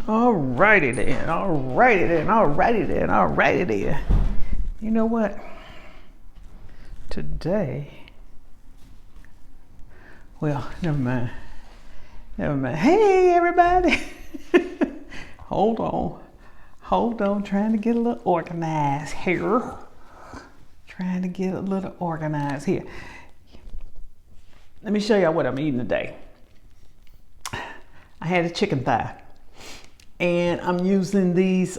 Alrighty then, alrighty then, alrighty then, alrighty then. You know what? Today, well, never mind. Never mind. Hey everybody. Hold on, trying to get a little organized here. Let me show y'all what I'm eating today. I had a chicken thigh. And I'm using these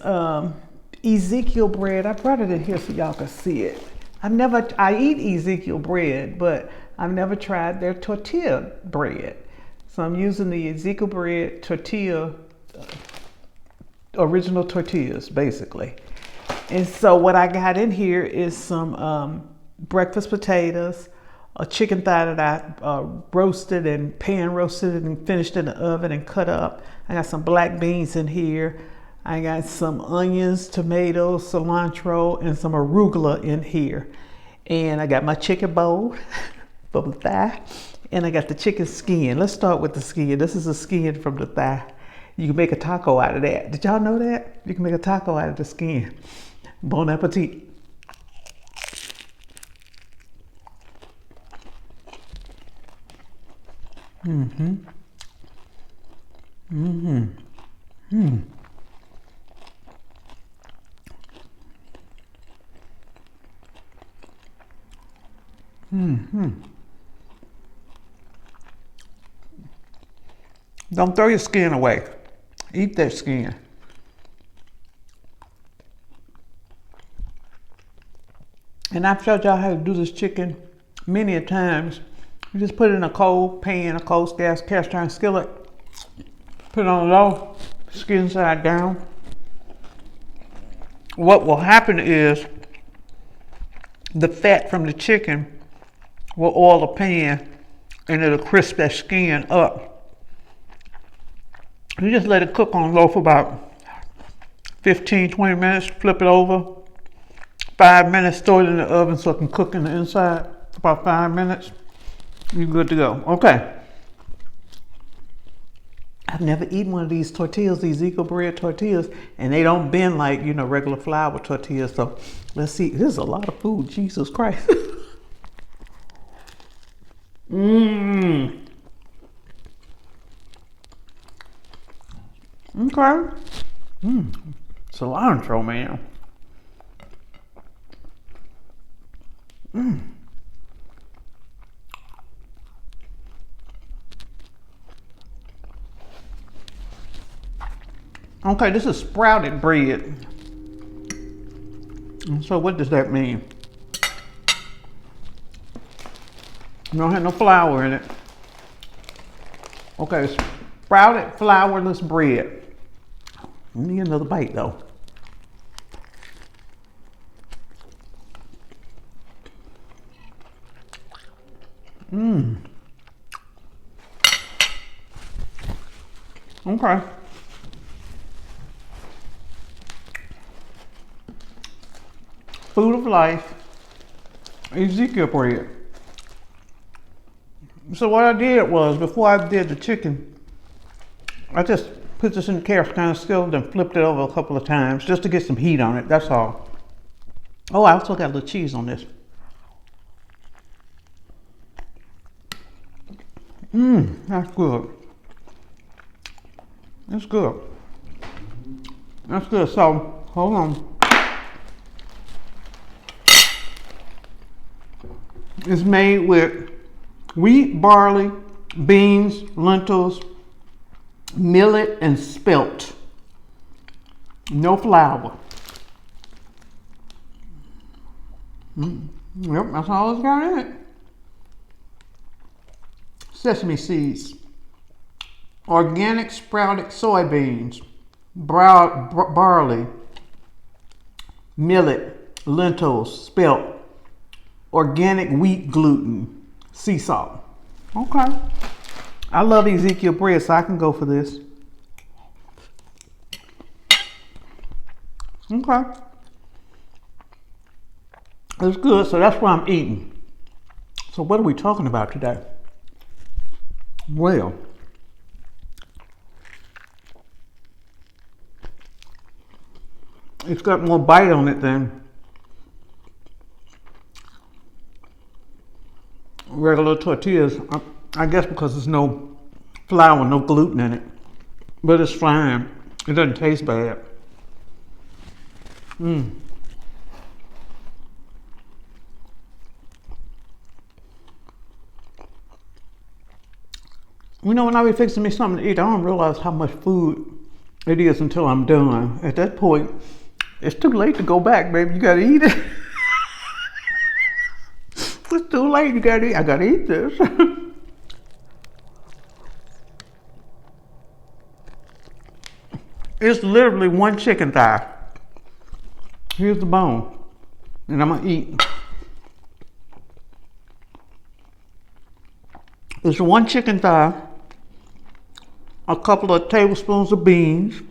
Ezekiel bread. I brought it in here so y'all can see it. I eat Ezekiel bread, but I've never tried their tortilla bread. So I'm using the Ezekiel bread tortilla, original tortillas, basically. And so what I got in here is some breakfast potatoes, a chicken thigh that I roasted and pan roasted and finished in the oven and cut up. I got some black beans in here. I got some onions, tomatoes, cilantro, and some arugula in here. And I got my chicken bowl for the thigh. And I got the chicken skin. Let's start with the skin. This is the skin from the thigh. You can make a taco out of that. Did y'all know that? You can make a taco out of the skin. Bon appetit. Mm-hmm. Mm-hmm. Mm. Mm-hmm. Don't throw your skin away. Eat that skin. And I've showed y'all how to do this chicken many a times. You just put it in a cold pan, a cold cast iron skillet. Put it on low, skin side down. What will happen is the fat from the chicken will oil the pan and it'll crisp that skin up. You just let it cook on low for about 15, 20 minutes, flip it over. 5 minutes, throw it in the oven so it can cook in the inside for about 5 minutes. You're good to go. Okay. I've never eaten one of these tortillas, these Ezekiel bread tortillas, and they don't bend like, regular flour tortillas. So let's see. This is a lot of food. Jesus Christ. Mmm. Okay. Mmm. Cilantro, man. Mmm. Okay, this is sprouted bread. And so what does that mean? You don't have no flour in it. Okay, sprouted flourless bread. Let me get another bite though. Mmm. Okay. Food of life, Ezekiel bread. So what I did was, before I did the chicken, I just put this in the cast iron skillet and flipped it over a couple of times just to get some heat on it, that's all. Oh, I also got a little cheese on this. Mmm, that's good. That's good. That's good. So, hold on. It's made with wheat, barley, beans, lentils, millet, and spelt. No flour. Yep, that's all it's got in it. Sesame seeds, organic sprouted soybeans, barley, millet, lentils, spelt, organic wheat gluten, sea salt. Okay. I love Ezekiel bread, so I can go for this. Okay. It's good, so that's what I'm eating. So what are we talking about today? Well, It's got more bite on it than regular tortillas. I guess because there's no flour, no gluten in it. But it's fine. It doesn't taste bad. You know, when I be fixing me something to eat, I don't realize how much food it is until I'm done. At that point, it's too late to go back, baby. You gotta eat it. It's too late. You gotta eat. I gotta eat this. It's literally one chicken thigh. Here's the bone, and I'm gonna eat. It's one chicken thigh, a couple of tablespoons of beans,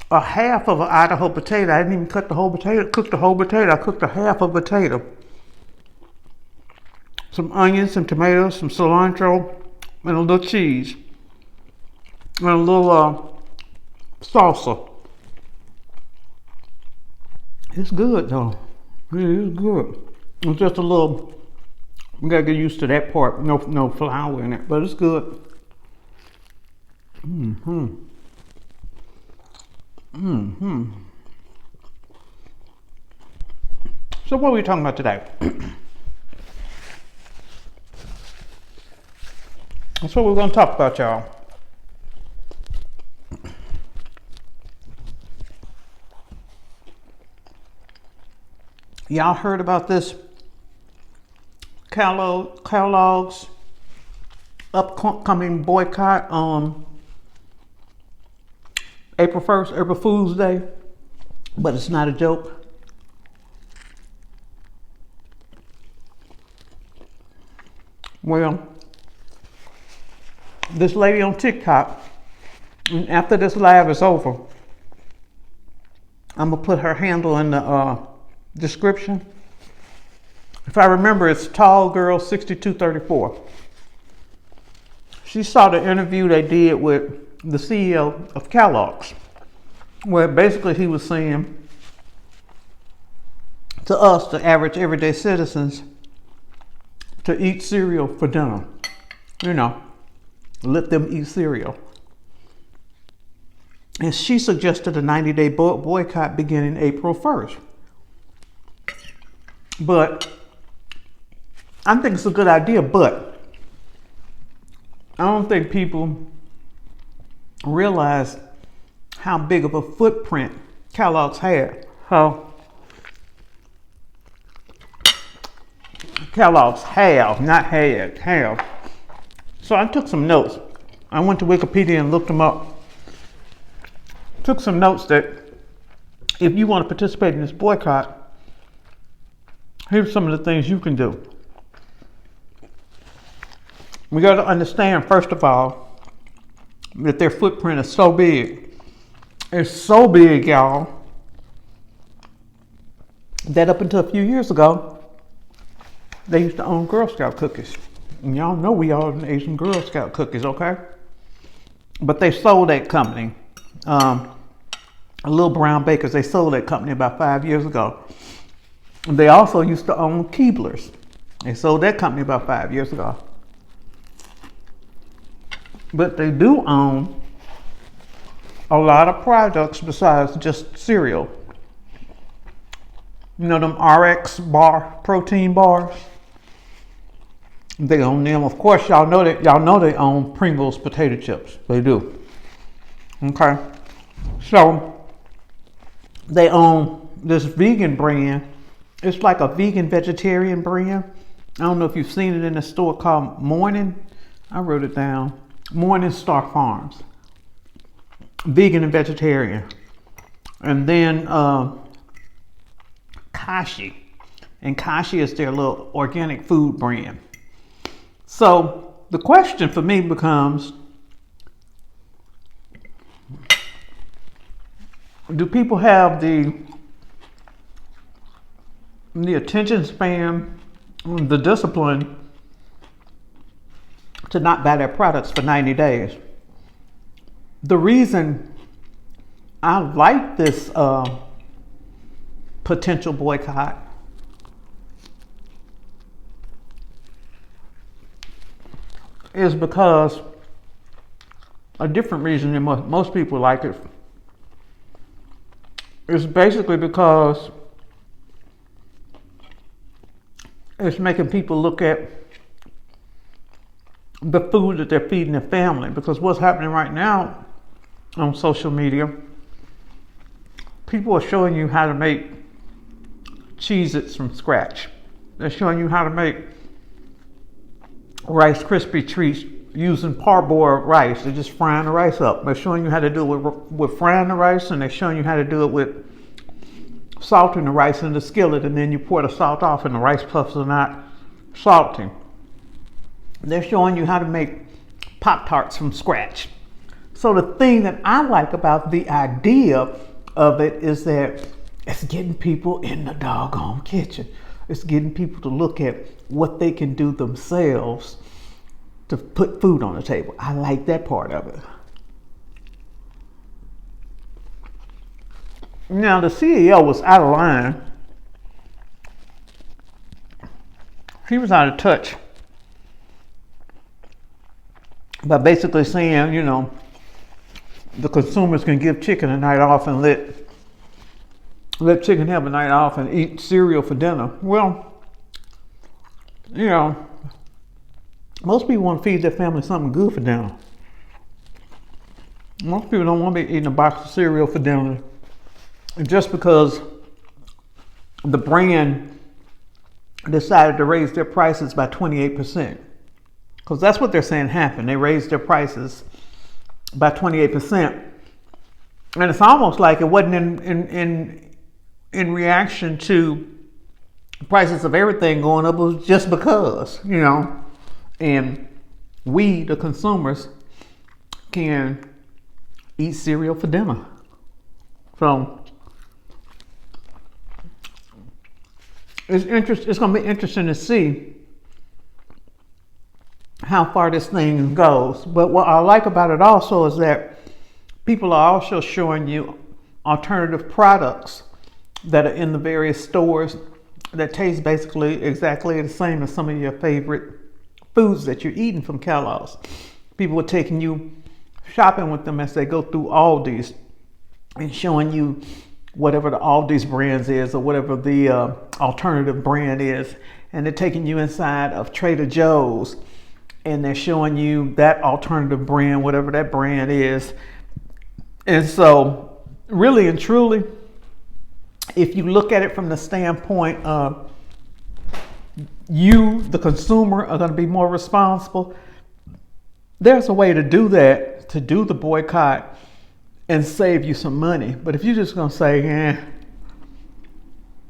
a half of an Idaho potato. I didn't even cut the whole potato, cook the whole potato. I cooked a half of a potato. Some onions, some tomatoes, some cilantro, and a little cheese. And a little salsa. It's good though. It is good. It's just a little, you gotta get used to that part. No flour in it, but it's good. So what are we talking about today? That's what we're gonna talk about, y'all. Y'all heard about this Kellogg's upcoming boycott on April 1st, April Fool's Day? But it's not a joke. Well, this lady on TikTok, and after this live is over, I'm gonna put her handle in the description. If I remember, it's Tall Girl 6234. She saw the interview they did with the CEO of Kellogg's, where basically he was saying to us, the average everyday citizens, to eat cereal for dinner. You know, let them eat cereal. And she suggested a 90-day boycott beginning April 1st. But I think it's a good idea, but I don't think people realize how big of a footprint Kellogg's had. How Kellogg's have, not had, have. So I took some notes. I went to Wikipedia and looked them up. Took some notes that if you want to participate in this boycott, here's some of the things you can do. We got to understand, first of all, that their footprint is so big. It's so big, y'all, that up until a few years ago, they used to own Girl Scout cookies. And y'all know we all ate some Girl Scout cookies, okay? But they sold that company. Little Brown Bakers, they sold that company about 5 years ago. They also used to own Keebler's. They sold that company about 5 years ago. But they do own a lot of products besides just cereal. You know them RX bar protein bars? They own them. Of course, y'all know they own Pringles potato chips. They do. Okay. So they own this vegan brand. It's like a vegan vegetarian brand. I don't know if you've seen it in a store called I wrote it down. Morning Star Farms. Vegan and vegetarian. And then Kashi. And Kashi is their little organic food brand. So the question for me becomes, do people have the attention span, the discipline to not buy their products for 90 days? The reason I like this potential boycott is because a different reason than most people like it is basically because it's making people look at the food that they're feeding their family. Because what's happening right now on social media, people are showing you how to make Cheez-Its from scratch. They're showing you how to make Rice Krispie treats using parboiled rice. They're just frying the rice up. They're showing you how to do it with frying the rice, and they're showing you how to do it with salting the rice in the skillet, and then you pour the salt off and the rice puffs are not salty. They're showing you how to make Pop-Tarts from scratch. So the thing that I like about the idea of it is that it's getting people in the doggone kitchen. It's getting people to look at what they can do themselves to put food on the table. I like that part of it. Now, the CEO was out of line. He was out of touch by basically saying, you know, the consumers can give chicken a night off and let chicken have a night off and eat cereal for dinner. Well, you know, most people want to feed their family something good for dinner. Most people don't want to be eating a box of cereal for dinner just because the brand decided to raise their prices by 28%. Because that's what they're saying happened. They raised their prices by 28%. And it's almost like it wasn't in reaction to prices of everything going up. It was just because, you know, and we, the consumers, can eat cereal for dinner. So it's going to be interesting to see how far this thing goes. But what I like about it also is that people are also showing you alternative products that are in the various stores that taste basically exactly the same as some of your favorite foods that you're eating from Kellogg's. People are taking you shopping with them as they go through Aldi's and showing you whatever the Aldi's brands is or whatever the alternative brand is, and they're taking you inside of Trader Joe's and they're showing you that alternative brand, whatever that brand is. And so really and truly, if you look at it from the standpoint of you, the consumer, are going to be more responsible, there's a way to do that, to do the boycott and save you some money. But if you're just going to say,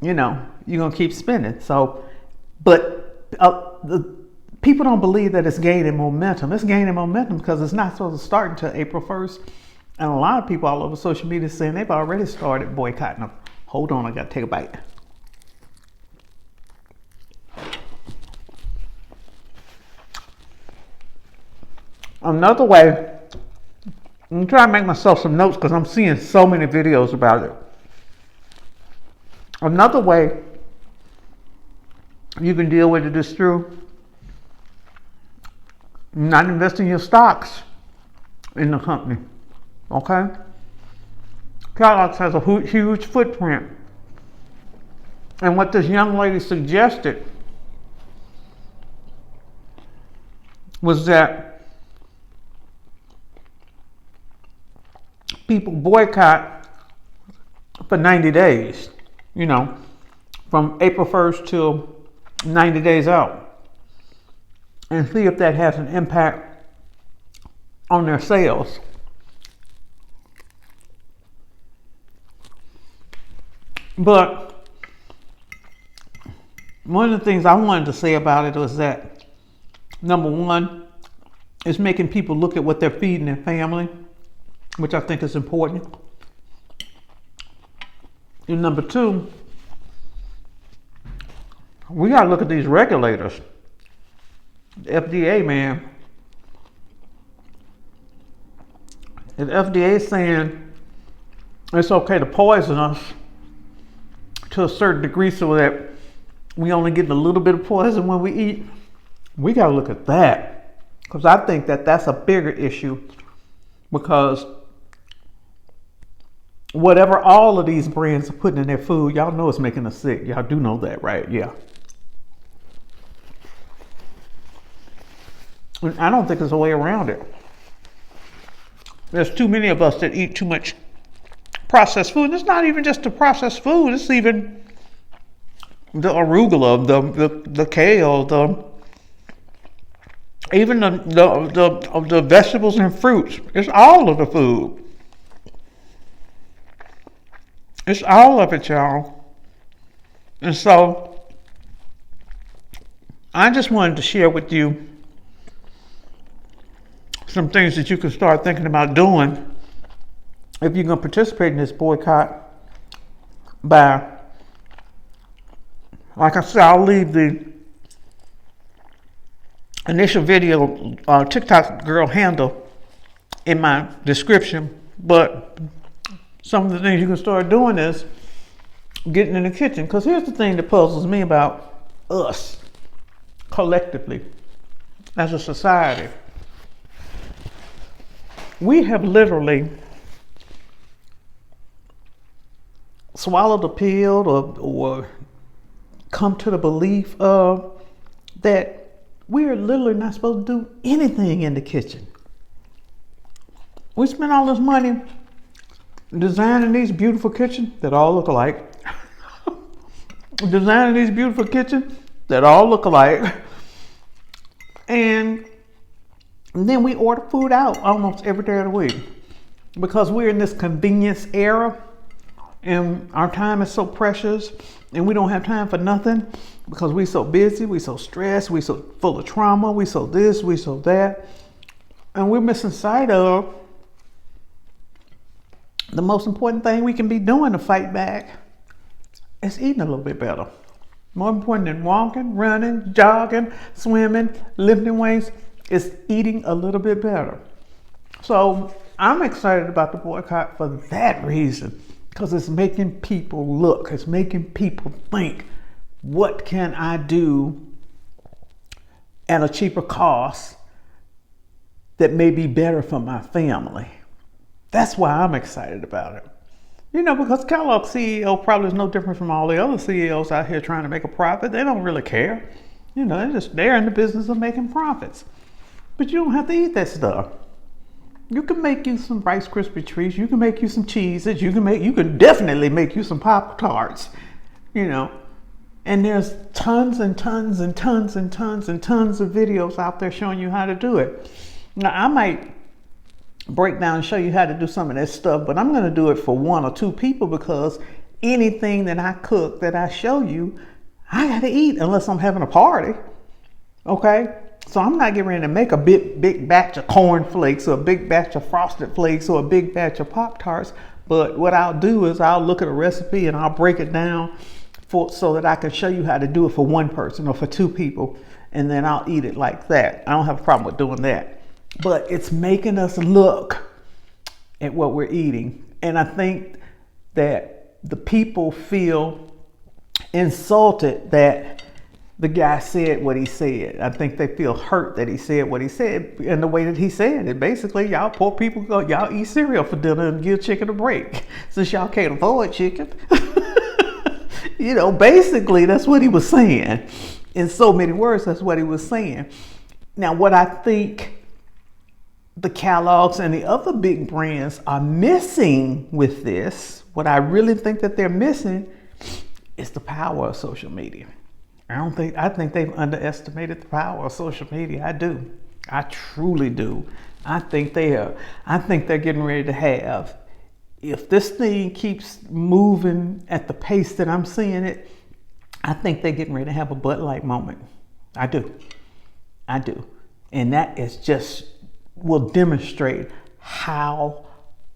you know, you're going to keep spending. So, but the people don't believe that it's gaining momentum. It's gaining momentum because it's not supposed to start until April 1st. And a lot of people all over social media saying they've already started boycotting them. Hold on, I got to take a bite. Another way, I'm trying to make myself some notes because I'm seeing so many videos about it. Another way you can deal with it is through not investing your stocks in the company. Okay? Kellogg has a huge footprint. And what this young lady suggested was that people boycott for 90 days, you know, from April 1st till 90 days out, and see if that has an impact on their sales. But one of the things I wanted to say about it was that, number one, it's making people look at what they're feeding their family, which I think is important. And number two, we got to look at these regulators. The FDA, man. If FDA is saying it's okay to poison us to a certain degree so that we only get a little bit of poison when we eat. We got to look at that, because I think that that's a bigger issue, because whatever all of these brands are putting in their food, y'all know it's making us sick. Y'all do know that, right? Yeah. And I don't think there's a way around it. There's too many of us that eat too much processed food. It's not even just the processed food. It's even the arugula, the kale, even the vegetables and fruits. It's all of the food. It's all of it, y'all. And so I just wanted to share with you some things that you can start thinking about doing if you're going to participate in this boycott. By, like I said, I'll leave the initial video TikTok girl handle in my description, but some of the things you can start doing is getting in the kitchen. Because here's the thing that puzzles me about us collectively as a society. We have literally swallowed a pill or come to the belief of that we are literally not supposed to do anything in the kitchen. We spend all this money designing these beautiful kitchens that all look alike. Designing these beautiful kitchens that all look alike. And then we order food out almost every day of the week, because we're in this convenience era and our time is so precious and we don't have time for nothing because we're so busy, we're so stressed, we're so full of trauma, we so this, we so that. And we're missing sight of the most important thing we can be doing to fight back is eating a little bit better. More important than walking, running, jogging, swimming, lifting weights is eating a little bit better. So I'm excited about the boycott for that reason, because it's making people look, it's making people think, what can I do at a cheaper cost that may be better for my family? That's why I'm excited about it. You know, because Kellogg CEO probably is no different from all the other CEOs out here trying to make a profit. They don't really care. You know, they're in the business of making profits. But you don't have to eat that stuff. You can make you some Rice Krispie treats. You can make you some cheeses. You can definitely make you some Pop-Tarts. You know, and there's tons and tons and tons and tons and tons of videos out there showing you how to do it. Now I might break down and show you how to do some of that stuff, but I'm going to do it for 1 or 2 people, because anything that I cook that I show you, I got to eat unless I'm having a party. Okay. So I'm not getting ready to make a big batch of corn flakes or a big batch of frosted flakes or a big batch of Pop-Tarts. But what I'll do is I'll look at a recipe and I'll break it down so that I can show you how to do it for 1 person or for 2 people. And then I'll eat it like that. I don't have a problem with doing that. But it's making us look at what we're eating. And I think that the people feel insulted that the guy said what he said. I think they feel hurt that he said what he said in the way that he said it. Basically, y'all poor people y'all eat cereal for dinner and give chicken a break since y'all can't afford chicken. You know, basically that's what he was saying. In so many words, that's what he was saying. Now, what I think the Kellogg's and the other big brands are missing with this, what I really think that they're missing, is the power of social media. I think they've underestimated the power of social media. I do. I truly do. I think they're getting ready to have, if this thing keeps moving at the pace that I'm seeing it, I think they're getting ready to have a Bud Light moment. I do. And that is just will demonstrate how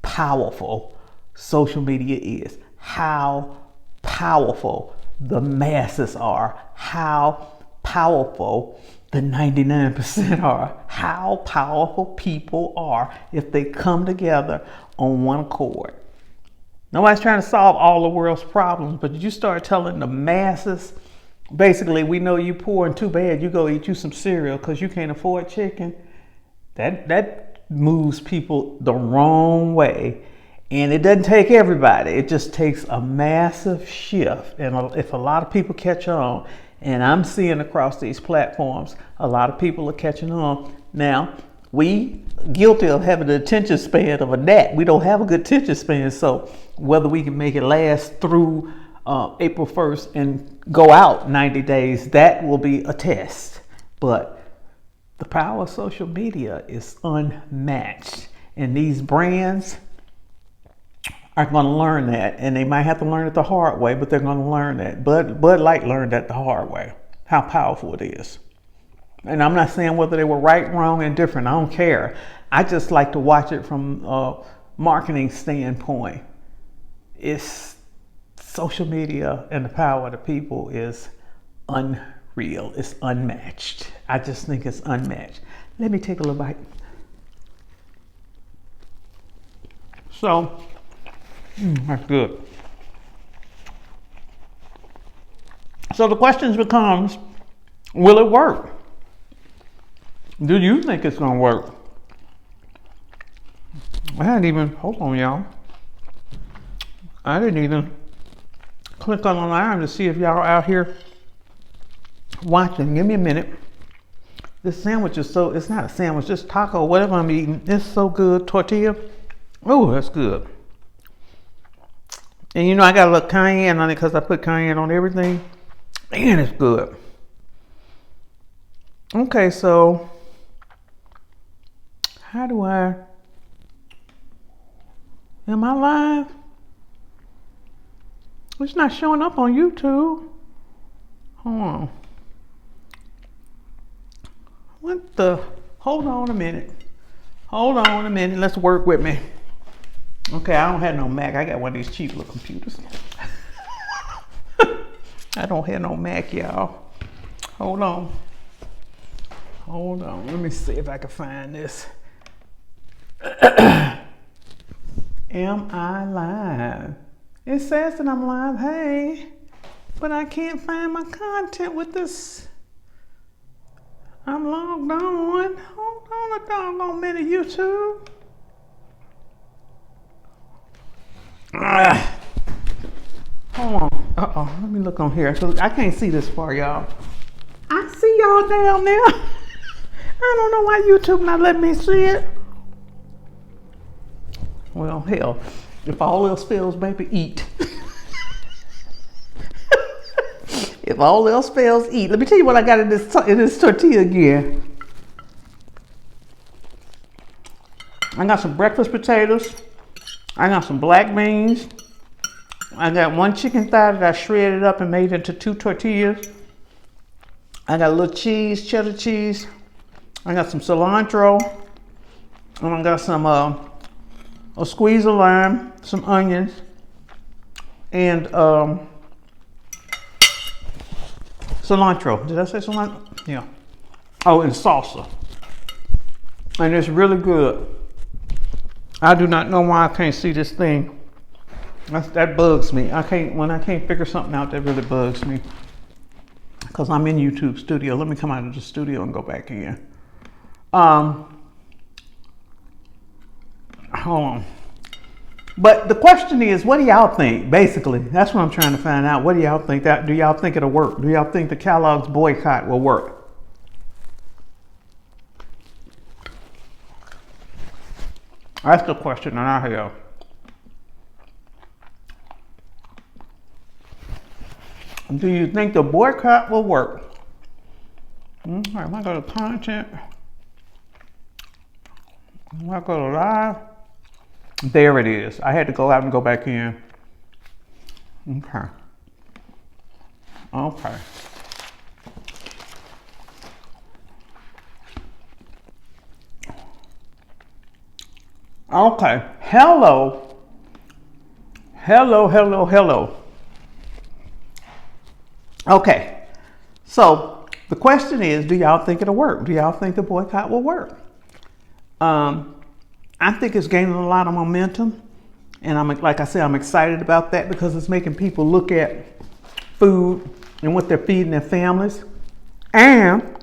powerful social media is, how powerful the masses are, how powerful the 99% are, how powerful people are if they come together on one accord. Nobody's trying to solve all the world's problems, but you start telling the masses, basically, we know you poor and too bad, you go eat you some cereal because you can't afford chicken. That moves people the wrong way. And it doesn't take everybody. It just takes a massive shift. And if a lot of people catch on, and I'm seeing across these platforms, a lot of people are catching on. Now, we guilty of having the attention span of a gnat. We don't have a good attention span. So whether we can make it last through April 1st and go out 90 days, that will be a test. But the power of social media is unmatched. And these brands are going to learn that, and they might have to learn it the hard way, but they're going to learn that. Bud Light learned that the hard way, how powerful it is. And I'm not saying whether they were right, wrong, and different. I don't care. I just like to watch it from a marketing standpoint. It's social media and the power of the people is unreal. It's unmatched. I just think it's unmatched. Let me take a little bite. So, that's good. So the question becomes, will it work? Do you think it's going to work? I hadn't even, hold on y'all. I didn't even click on alarm to see if y'all are out here watching. Give me a minute. This sandwich is so, it's not a sandwich, just taco, whatever I'm eating. It's so good. Tortilla. Oh, that's good. And you know, I got a little cayenne on it because I put cayenne on everything. And it's good. Okay, so how do am I live? It's not showing up on YouTube. Hold on. What the, hold on a minute. Hold on a minute, let's work with me. Okay, I don't have no Mac. I got one of these cheap little computers. I don't have no Mac, y'all. Hold on. Hold on. Let me see if I can find this. Am I live? It says that I'm live. Hey, but I can't find my content with this. I'm logged on. Hold on a doggone minute, YouTube. Hold on. Uh-oh. Let me look on here. I can't see this far, y'all. I see y'all down there. I don't know why YouTube not letting me see it. Well, hell. If all else fails, baby, eat. If all else fails, eat. Let me tell you what I got in this tortilla again. I got some breakfast potatoes. I got some black beans. I got one chicken thigh that I shredded up and made into 2 tortillas. I got a little cheese, cheddar cheese. I got some cilantro. And I got some a squeeze of lime, some onions, and cilantro. Did I say cilantro? Yeah. Oh, and salsa. And it's really good. I do not know why I can't see this thing. That bugs me. When I can't figure something out, that really bugs me. Because I'm in YouTube studio. Let me come out of the studio and go back in. Hold on. But the question is, what do y'all think? Basically, that's what I'm trying to find out. What do y'all think? Do y'all think it'll work? Do y'all think the Kellogg's boycott will work? That's the question that I have. Do you think the boycott will work? Okay, am I go to content? Am I go to live? There it is. I had to go out and go back in. Okay. Okay. Okay. Hello. Hello, hello, hello. Okay. So the question is, do y'all think it'll work? Do y'all think the boycott will work? I think it's gaining a lot of momentum. And like I said, I'm excited about that because it's making people look at food and what they're feeding their families. And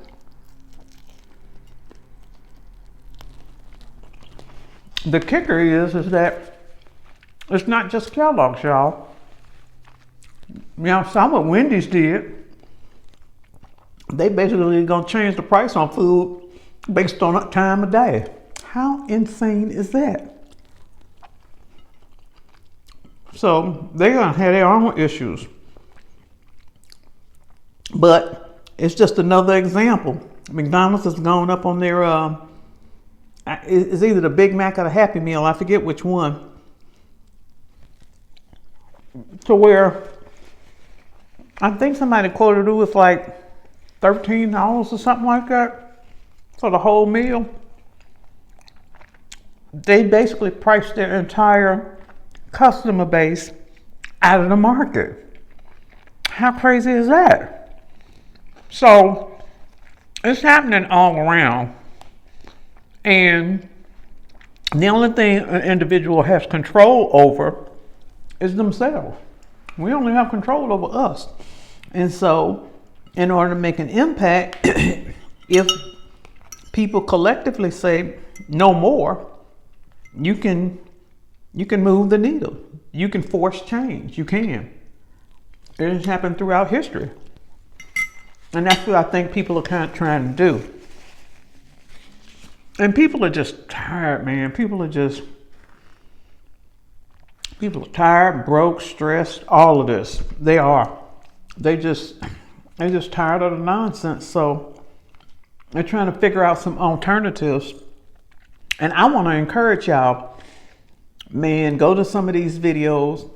the kicker is that it's not just Kellogg's, y'all. You know, some what Wendy's did, they basically gonna change the price on food based on the time of day. How insane is that? So they're gonna have their own issues. But it's just another example. McDonald's has gone up on their, it's either the Big Mac or the Happy Meal, I forget which one, to where I think somebody quoted it was like $13 or something like that for the whole meal. They basically priced their entire customer base out of the market. How crazy is that? So it's happening all around. And the only thing an individual has control over is themselves. We only have control over us. And so in order to make an impact, if people collectively say no more, you can move the needle. You can force change. You can. It has happened throughout history. And that's what I think people are kind of trying to do. And people are just tired, man. People are tired, broke, stressed, all of this. They are. They're just tired of the nonsense. So they're trying to figure out some alternatives. And I want to encourage y'all, man, go to some of these videos,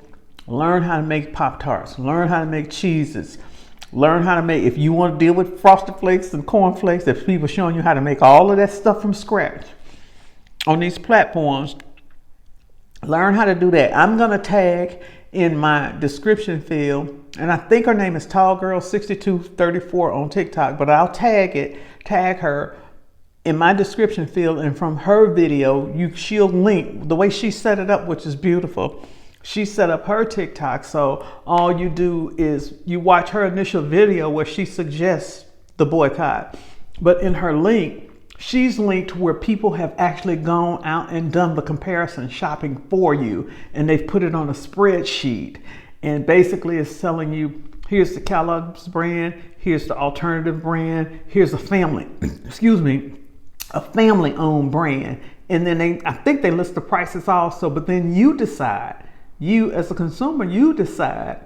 learn how to make Pop-Tarts, learn how to make cheeses, learn how to make, if you want to deal with Frosted Flakes and Corn Flakes, there's people showing you how to make all of that stuff from scratch on these platforms. Learn how to do that. I'm going to tag in my description field, and I think her name is Tall Girl 6234 on TikTok, but I'll tag her in my description field, and from her video, she'll link the way she set it up, which is beautiful. She set up her TikTok, so all you do is you watch her initial video where she suggests the boycott. But in her link, she's linked where people have actually gone out and done the comparison shopping for you. And they've put it on a spreadsheet. And basically it's telling you, here's the Kellogg's brand, here's the alternative brand, here's a family, a family-owned brand. And then I think they list the prices also, but then you decide. You as a consumer, you decide,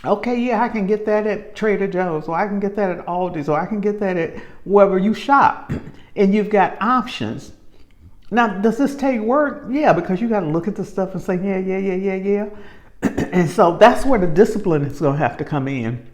okay, yeah, I can get that at Trader Joe's, or I can get that at Aldi's, or I can get that at wherever you shop. And you've got options. Now, does this take work? Yeah, because you got to look at the stuff and say, yeah. And so that's where the discipline is going to have to come in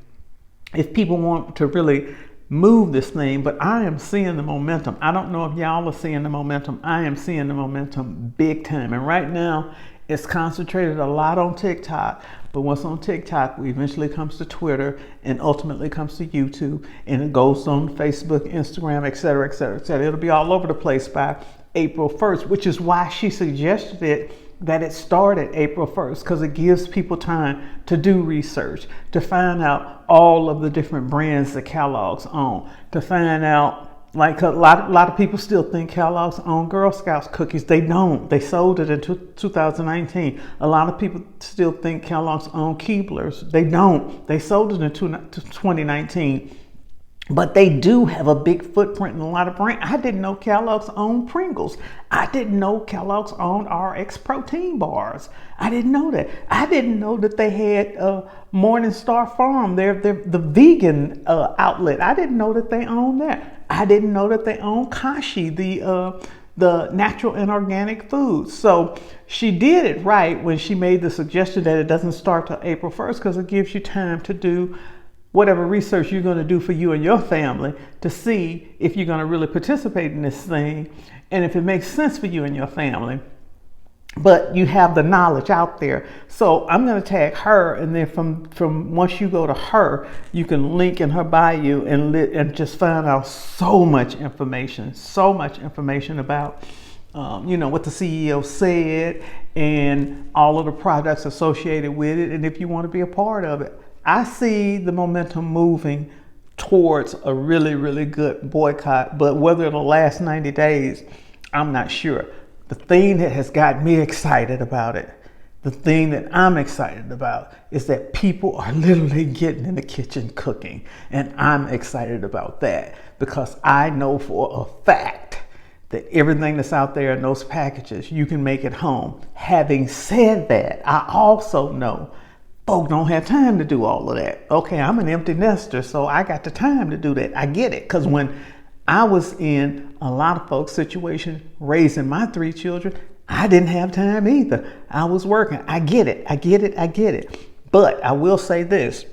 if people want to really move this thing. But I am seeing the momentum. I don't know if y'all are seeing the momentum. I am seeing the momentum big time. And right now, it's concentrated a lot on TikTok, but once on TikTok, we eventually comes to Twitter and ultimately comes to YouTube, and it goes on Facebook, Instagram, et cetera, et cetera, et cetera. It'll be all over the place by April 1st, which is why she suggested that it started April 1st, because it gives people time to do research, to find out all of the different brands that Kellogg's own, to find out, like a lot of people still think Kellogg's own Girl Scouts cookies. They don't. They sold it in 2019. A lot of people still think Kellogg's own Keebler's. They don't. They sold it in 2019. But they do have a big footprint in a lot of brands. I didn't know Kellogg's owned Pringles. I didn't know Kellogg's owned RX protein bars. I didn't know that. I didn't know that they had Morningstar Farm, the vegan outlet. I didn't know that they owned that. I didn't know that they own Kashi, the natural and organic foods. So she did it right when she made the suggestion that it doesn't start till April 1st, because it gives you time to do whatever research you're going to do for you and your family to see if you're going to really participate in this thing and if it makes sense for you and your family. But you have the knowledge out there. So I'm going to tag her, and then from once you go to her, you can link in her bio and just find out so much information about what the CEO said and all of the products associated with it. And if you want to be a part of it, I see the momentum moving towards a really, really good boycott. But whether it'll last 90 days, I'm not sure. The thing that has got me excited about it, the thing that I'm excited about, is that people are literally getting in the kitchen cooking. And I'm excited about that because I know for a fact that everything that's out there in those packages, you can make at home. Having said that, I also know folk don't have time to do all of that. Okay, I'm an empty nester, so I got the time to do that. I get it, because when I was in a lot of folks' situation raising my 3 children, I didn't have time either. I was working. I get it. But I will say this,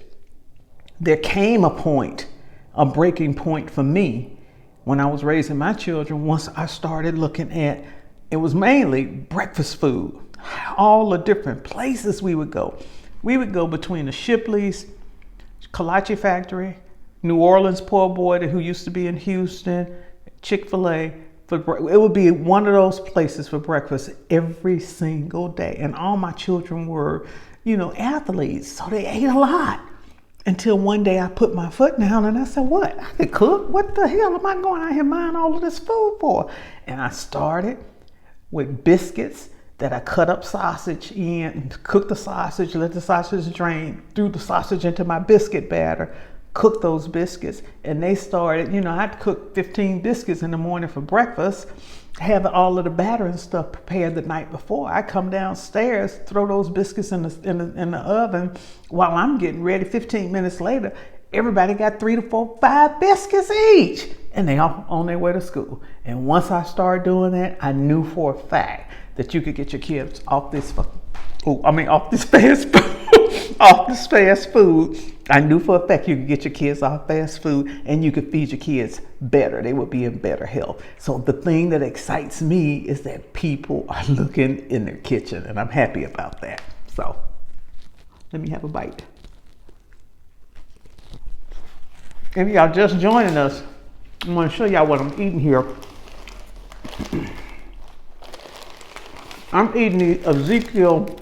there came a breaking point for me when I was raising my children, once I started looking at, it was mainly breakfast food, all the different places we would go. We would go between the Shipley's, Kolache Factory, New Orleans Po' Boy, who used to be in Houston, Chick-fil-A. It would be one of those places for breakfast every single day. And all my children were, athletes, so they ate a lot. Until one day I put my foot down and I said, what? I could cook? What the hell am I going out here buying all of this food for? And I started with biscuits that I cut up sausage in, cooked the sausage, let the sausage drain, threw the sausage into my biscuit batter, cooked those biscuits. And they started, I'd cook 15 biscuits in the morning for breakfast, have all of the batter and stuff prepared the night before. I come downstairs, throw those biscuits in the oven while I'm getting ready. 15 minutes later, everybody got 3 to 4, 5 biscuits each, and they all on their way to school. And once I started doing that, I knew for a fact that you could get your kids off this fast food, off this fast food. I knew for a fact you could get your kids off fast food and you could feed your kids better. They would be in better health. So the thing that excites me is that people are looking in their kitchen, and I'm happy about that. So let me have a bite. If y'all just joining us, I'm going to show y'all what I'm eating here. I'm eating the Ezekiel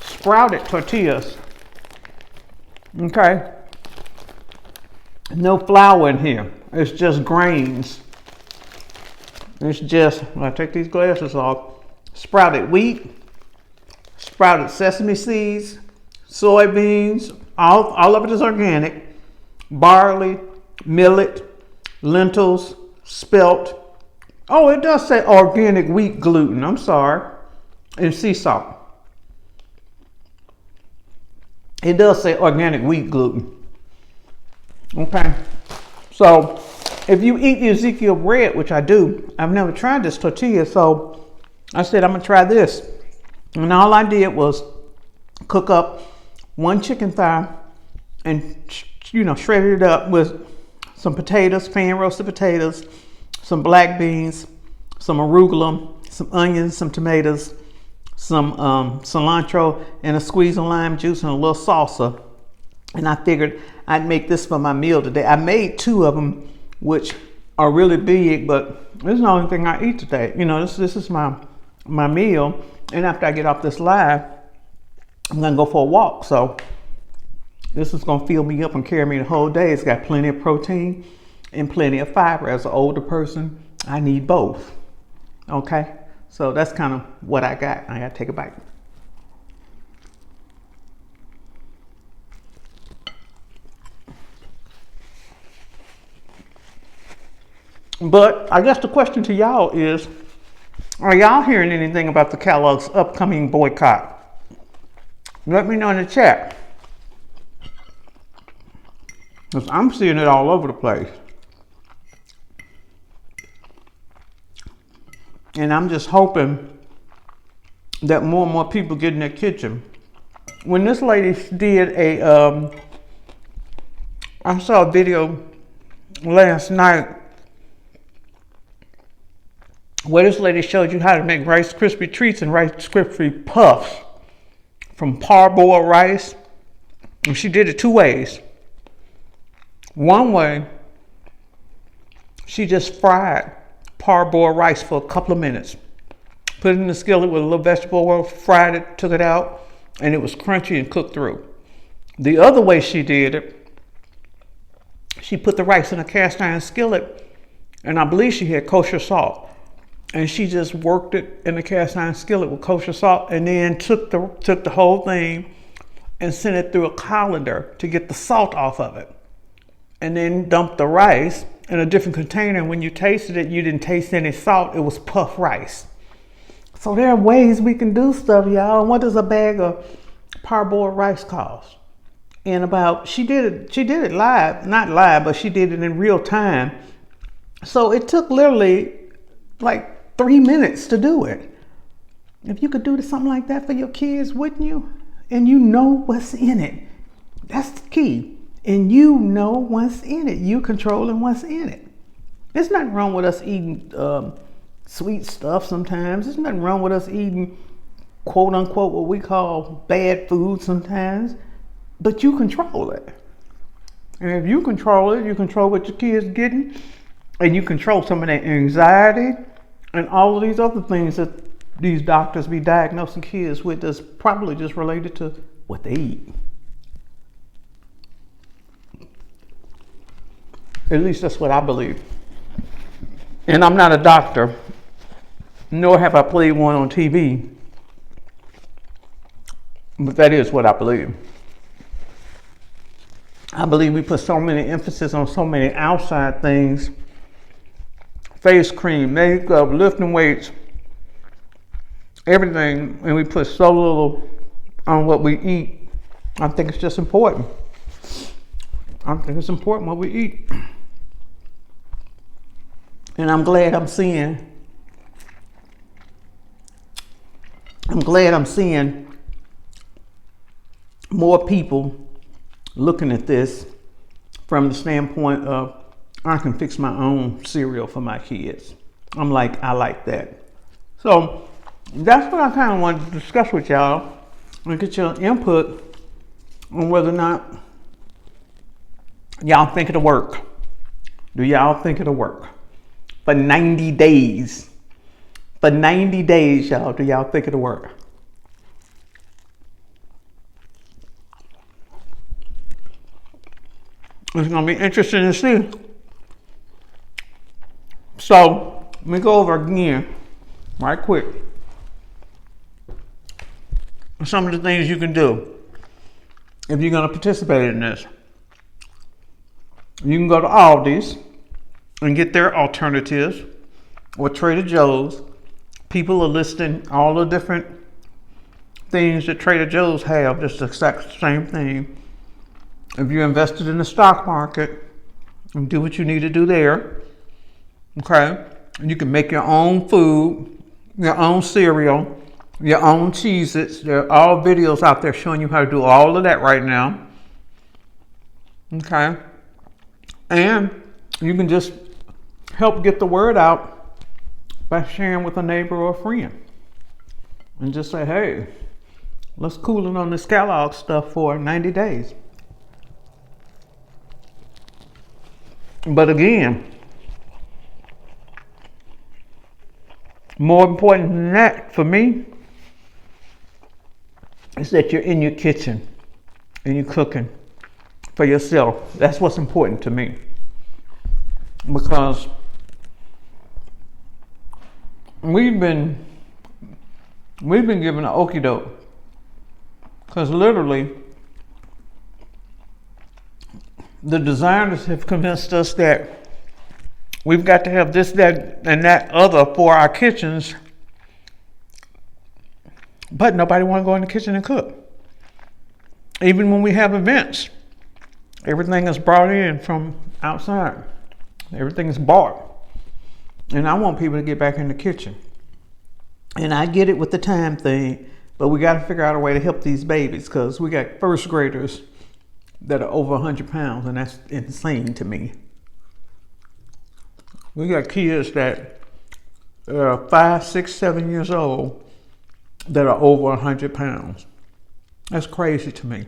sprouted tortillas. Okay, no flour in here. It's just grains. It's just, when I take these glasses off, sprouted wheat, sprouted sesame seeds, soybeans, all of it is organic, barley, millet, lentils, spelt. Oh, it does say organic wheat gluten, I'm sorry, and sea salt. It does say organic wheat gluten. Okay, so if you eat the Ezekiel bread, which I do, I've never tried this tortilla, so I said I'm gonna try this. And all I did was cook up 1 chicken thigh and shredded it up with some potatoes, pan roasted potatoes, some black beans, some arugula, some onions, some tomatoes, some cilantro, and a squeeze of lime juice and a little salsa. And I figured I'd make this for my meal today. I made 2 of them, which are really big, but this is the only thing I eat today. This is my meal. And after I get off this live, I'm gonna go for a walk. So this is gonna fill me up and carry me the whole day. It's got plenty of protein and plenty of fiber. As an older person, I need both. Okay, so that's kind of what I got. I gotta take a bite. But I guess the question to y'all is, are y'all hearing anything about the Kellogg's upcoming boycott? Let me know in the chat, because I'm seeing it all over the place. And I'm just hoping that more and more people get in their kitchen. When this lady did I saw a video last night where this lady showed you how to make Rice Krispie treats and Rice Krispie puffs from parboiled rice. And she did it 2 ways. One way, she just fried parboiled rice for a couple of minutes. Put it in the skillet with a little vegetable oil, fried it, took it out, and it was crunchy and cooked through. The other way she did it, she put the rice in a cast iron skillet, and I believe she had kosher salt. And she just worked it in the cast iron skillet with kosher salt, and then took the whole thing and sent it through a colander to get the salt off of it. And then dumped the rice in a different container. And when you tasted it, you didn't taste any salt. It was puffed rice. So there are ways we can do stuff, y'all. And what does a bag of parboiled rice cost? And she did it live, not live, but she did it in real time. So it took literally like 3 minutes to do it. If you could do something like that for your kids, wouldn't you? And you know what's in it. That's the key. And you know what's in it. You controlling what's in it. There's nothing wrong with us eating sweet stuff sometimes. There's nothing wrong with us eating, quote unquote, what we call bad food sometimes. But you control it. And if you control it, you control what your kids getting. And you control some of that anxiety and all of these other things that these doctors be diagnosing kids with that's probably just related to what they eat. At least that's what I believe. And I'm not a doctor, nor have I played one on TV. But that is what I believe. I believe we put so many emphasis on so many outside things. Face cream, makeup, lifting weights, everything, and we put so little on what we eat. I think it's just important. I think it's important what we eat. And I'm glad I'm seeing more people looking at this from the standpoint of, I can fix my own cereal for my kids. I'm like, I like that. So that's what I kind of wanted to discuss with y'all and get your input on whether or not y'all think it'll work. Do y'all think it'll work? For 90 days. For 90 days, y'all, do y'all think it'll work? It's going to be interesting to see. So, let me go over again, right quick, some of the things you can do if you're going to participate in this. You can go to Aldi's and get their alternatives, or Trader Joe's. People are listing all the different things that Trader Joe's have, just the exact same thing. If you're invested in the stock market, and do what you need to do there. Okay, and you can make your own food, your own cereal, your own Cheez-Its. There are all videos out there showing you how to do all of that right now. Okay, and you can just help get the word out by sharing with a neighbor or a friend. And just say, hey, let's cool it on this Kellogg stuff for 90 days. But again, more important than that for me is that you're in your kitchen and you're cooking for yourself. That's what's important to me. Because we've been given an okie doke. Because literally, the designers have convinced us that we've got to have this, that, and that other for our kitchens, but nobody want to go in the kitchen and cook. Even when we have events, everything is brought in from outside. Everything is bought. And I want people to get back in the kitchen. And I get it with the time thing, but we got to figure out a way to help these babies, because we got first graders that are over 100 pounds, and that's insane to me. We got kids that are 5, 6, 7 years old that are over 100 pounds. That's crazy to me.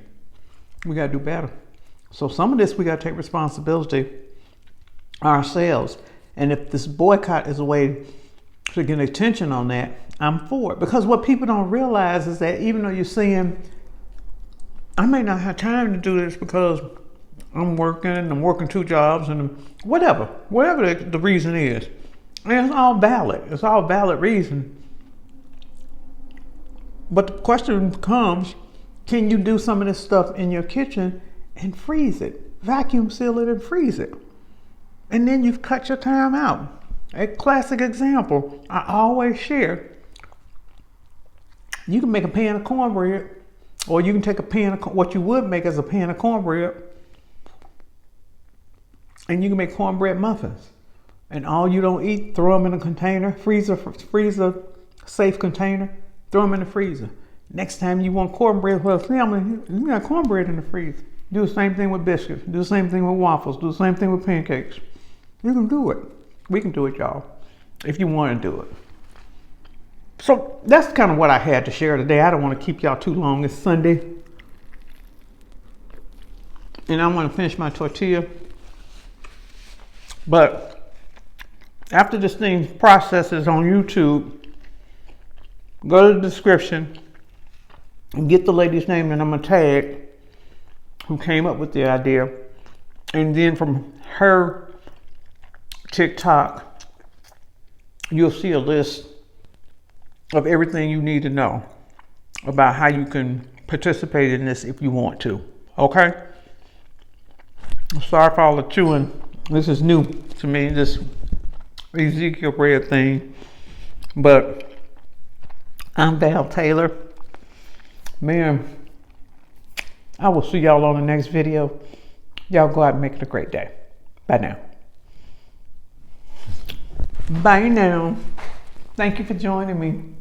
We got to do better. So some of this we got to take responsibility ourselves. And if this boycott is a way to get attention on that, I'm for it. Because what people don't realize is that even though you're saying, I may not have time to do this because I'm working 2 jobs and whatever the reason is. And it's all valid. It's all valid reason. But the question comes, can you do some of this stuff in your kitchen and freeze it? Vacuum seal it and freeze it. And then you've cut your time out. A classic example I always share. You can make a pan of cornbread, or you can take a pan of what you would make as a pan of cornbread, and you can make cornbread muffins. And all you don't eat, throw them in a container, freezer safe container, throw them in the freezer. Next time you want cornbread for a family, you got cornbread in the freezer. Do the same thing with biscuits. Do the same thing with waffles. Do the same thing with pancakes. You can do it. We can do it, y'all, if you want to do it. So that's kind of what I had to share today. I don't want to keep y'all too long. It's Sunday. And I want to finish my tortilla. But after this thing processes on YouTube, go to the description and get the lady's name that I'm going to tag who came up with the idea. And then from her TikTok, you'll see a list of everything you need to know about how you can participate in this if you want to. Okay? Sorry for all the chewing. This is new to me, this Ezekiel bread thing. But I'm Val Taylor. Man, I will see y'all on the next video. Y'all go out and make it a great day. Bye now. Bye now. Thank you for joining me.